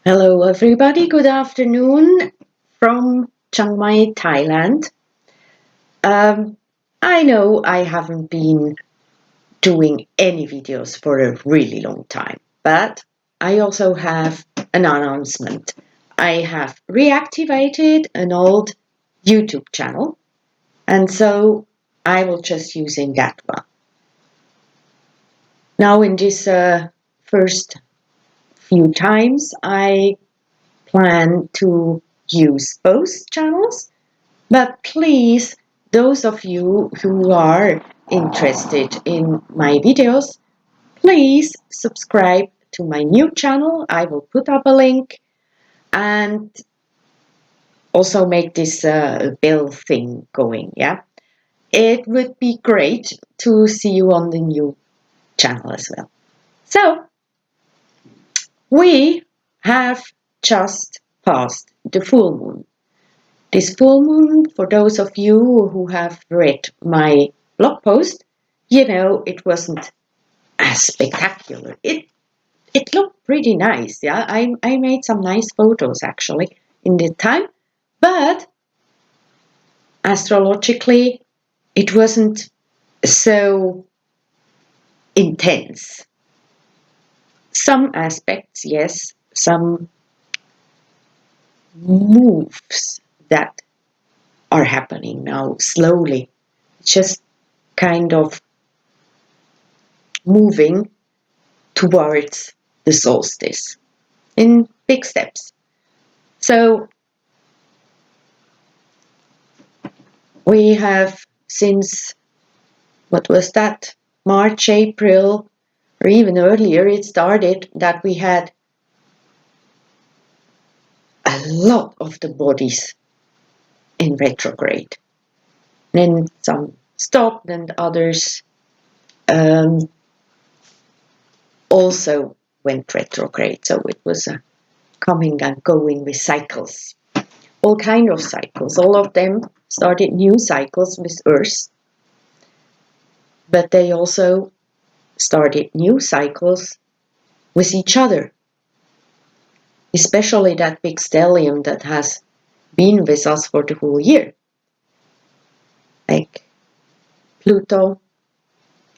Hello, everybody. Good afternoon from Chiang Mai, Thailand. Um, I know I haven't been doing any videos for a really long time, but I also have an announcement. I have reactivated an old YouTube channel, and so I will just using that one. Now, in this first few times, I plan to use both channels. But please, those of you who are interested in my videos, please subscribe to my new channel. I will put up a link and also make this bell thing going. Yeah, it would be great to see you on the new channel as well. So, we have just passed the full moon. This full moon, for those of you who have read my blog post, you know it wasn't as spectacular. It looked pretty nice, yeah. I made some nice photos actually in the time, but astrologically it wasn't so intense. Some aspects, yes, some moves that are happening now slowly, just kind of moving towards the solstice in big steps. So we have since, what was that, March, April, or even earlier, it started that we had a lot of the bodies in retrograde. Then some stopped and others also went retrograde. So it was coming and going with cycles. All kind of cycles. All of them started new cycles with Earth, but they also started new cycles with each other. Especially that big stellium that has been with us for the whole year. Like Pluto,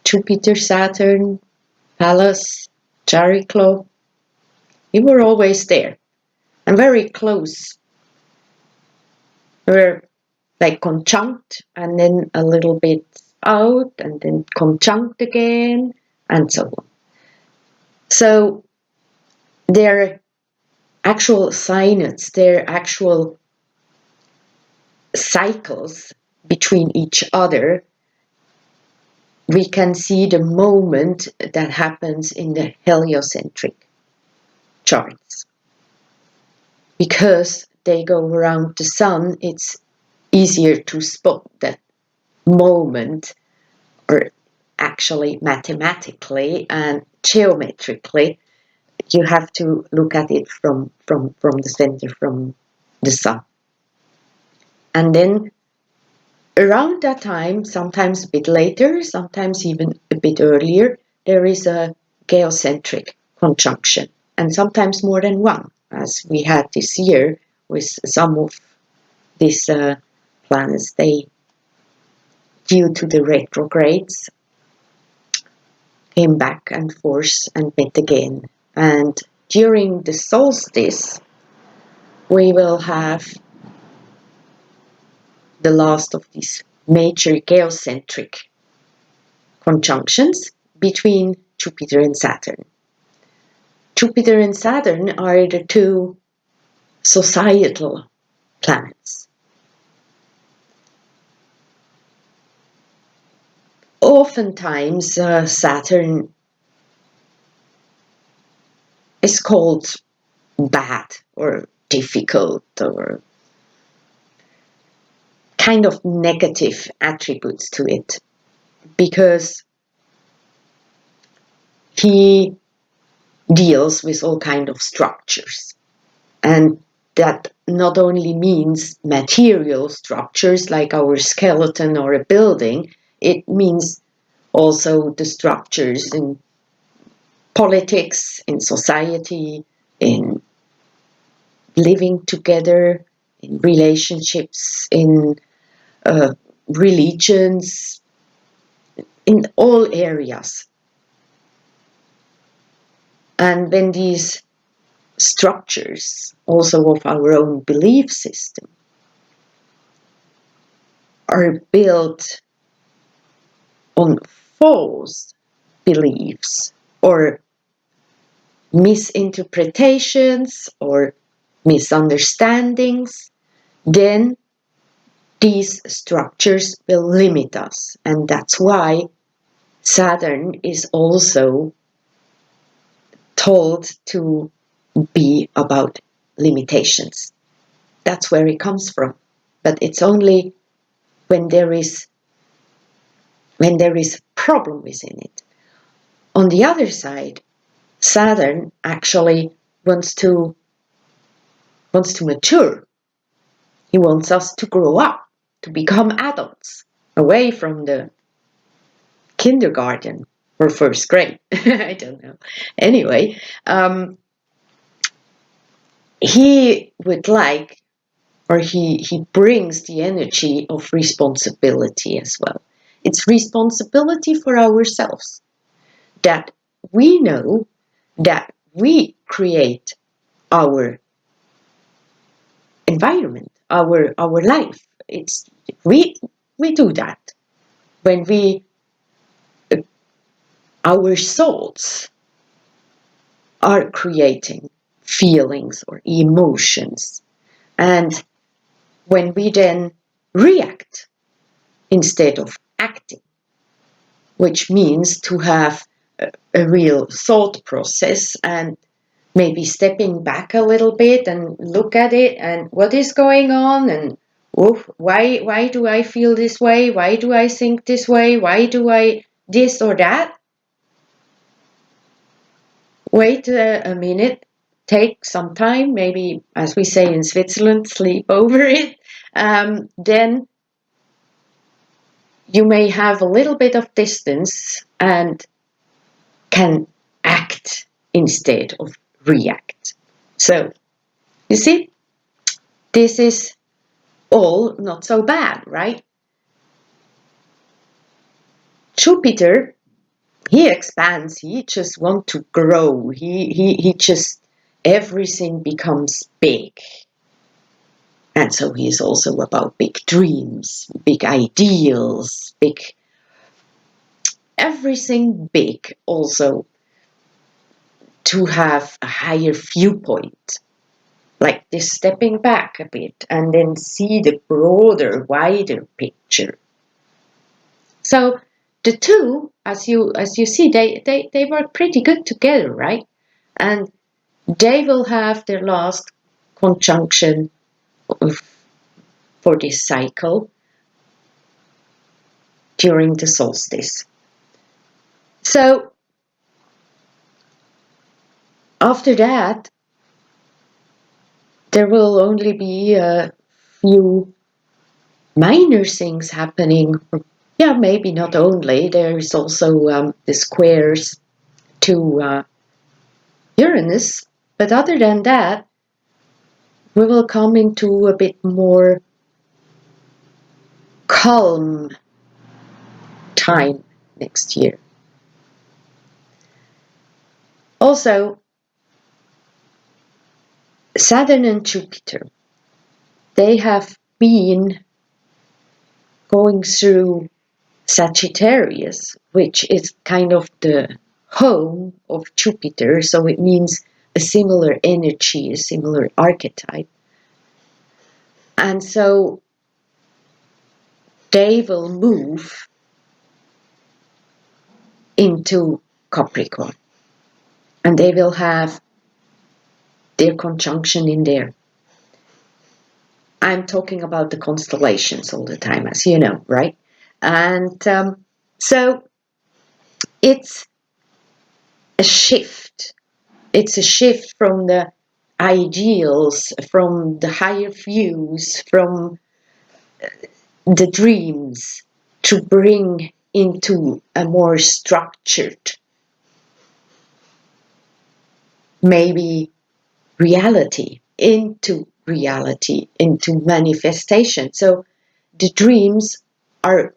Jupiter, Saturn, Pallas, Chariklo. We were always there and very close. We were like conjunct and then a little bit out and then conjunct again and so on. So their actual synods, their actual cycles between each other, we can see the moment that happens in the heliocentric charts. Because they go around the sun, it's easier to spot that moment, or actually mathematically and geometrically, you have to look at it from the center, from the sun. And then around that time, sometimes a bit later, sometimes even a bit earlier, there is a geocentric conjunction, and sometimes more than one, as we had this year with some of these planets. They, due to the retrogrades, came back and forth and met again. And during the solstice, we will have the last of these major geocentric conjunctions between Jupiter and Saturn. Jupiter and Saturn are the two societal planets. Oftentimes, Saturn is called bad or difficult or kind of negative attributes to it, because he deals with all kind of structures, and that not only means material structures like our skeleton or a building, it means also the structures in politics, in society, in living together, in relationships, in religions, in all areas. And when these structures, also of our own belief system, are built on false beliefs or misinterpretations or misunderstandings, then these structures will limit us. And that's why Saturn is also told to be about limitations. That's where it comes from. But it's only when there is problem within it. On the other side, Saturn actually wants to mature. He wants us to grow up, to become adults, away from the kindergarten or first grade. I don't know. Anyway, he would like, or he brings the energy of responsibility as well. It's responsibility for ourselves, that we know that we create our environment, our life. It's we do that when our souls are creating feelings or emotions, and when we then react instead of acting, which means to have a real thought process and maybe stepping back a little bit and look at it and what is going on, and why do I feel this way? Why do I think this way? Why do I this or that? Wait a minute, take some time, maybe, as we say in Switzerland, sleep over it. Then you may have a little bit of distance and can act instead of react. So, you see, this is all not so bad, right? Jupiter, he expands, he just wants to grow, he just, everything becomes big. And so he is also about big dreams, big ideals, everything big, also to have a higher viewpoint, like this stepping back a bit and then see the broader, wider picture. So the two, as you see, they work pretty good together, right? And they will have their last conjunction for this cycle during the solstice. So after that, there will only be a few minor things happening. Yeah, maybe not only. There's also the squares to Uranus. But other than that, we will come into a bit more calm time next year. Also, Saturn and Jupiter, they have been going through Sagittarius, which is kind of the home of Jupiter, so it means a similar energy, a similar archetype. And so they will move into Capricorn, and they will have their conjunction in there. I'm talking about the constellations all the time, as you know, right? And so it's a shift. It's a shift from the ideals, from the higher views, from the dreams, to bring into a more structured, maybe reality into reality, into manifestation. So the dreams are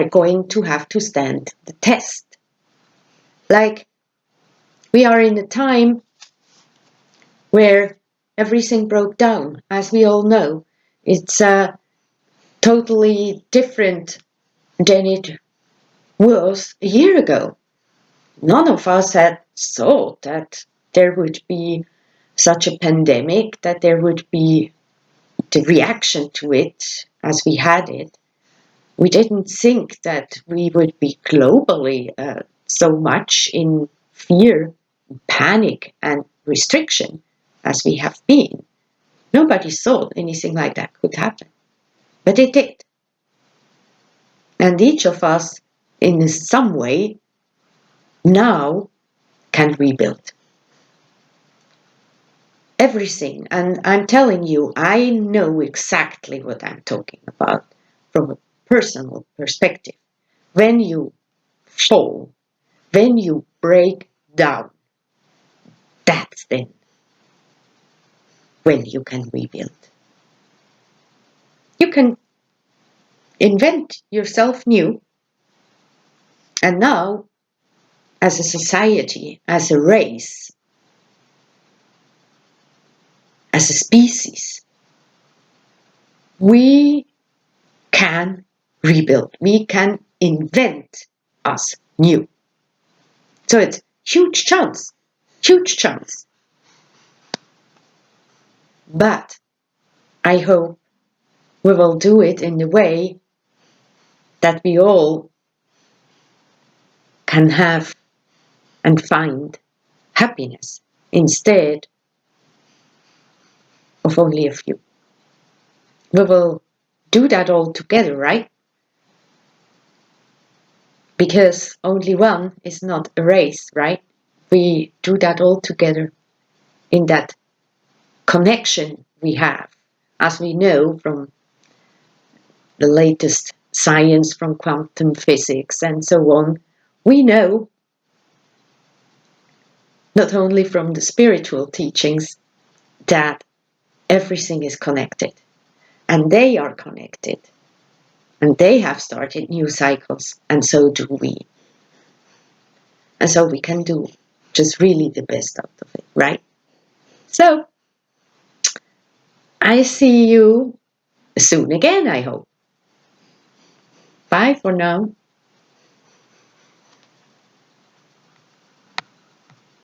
going to have to stand the test. Like, we are in a time where everything broke down, as we all know. It's totally different than it was a year ago. None of us had thought that there would be such a pandemic, that there would be the reaction to it as we had it. We didn't think that we would be globally so much in fear, panic, and restriction as we have been. Nobody thought anything like that could happen, but it did. And each of us, in some way, now can rebuild everything. And I'm telling you, I know exactly what I'm talking about from a personal perspective. When you fall, when you break down, that's then when you can rebuild. You can invent yourself new. And now, as a society, as a race, as a species, we can rebuild. We can invent us new. So it's huge chance, huge chance. But I hope we will do it in a way that we all can have and find happiness instead of only a few. We will do that all together, right? Because only one is not a race, right? We do that all together in that connection we have, as we know from the latest science, from quantum physics and so on. We know, not only from the spiritual teachings, that everything is connected, and they are connected, and they have started new cycles, and so do we. And so we can do just really the best out of it, right? So I see you soon again, I hope. Bye for now.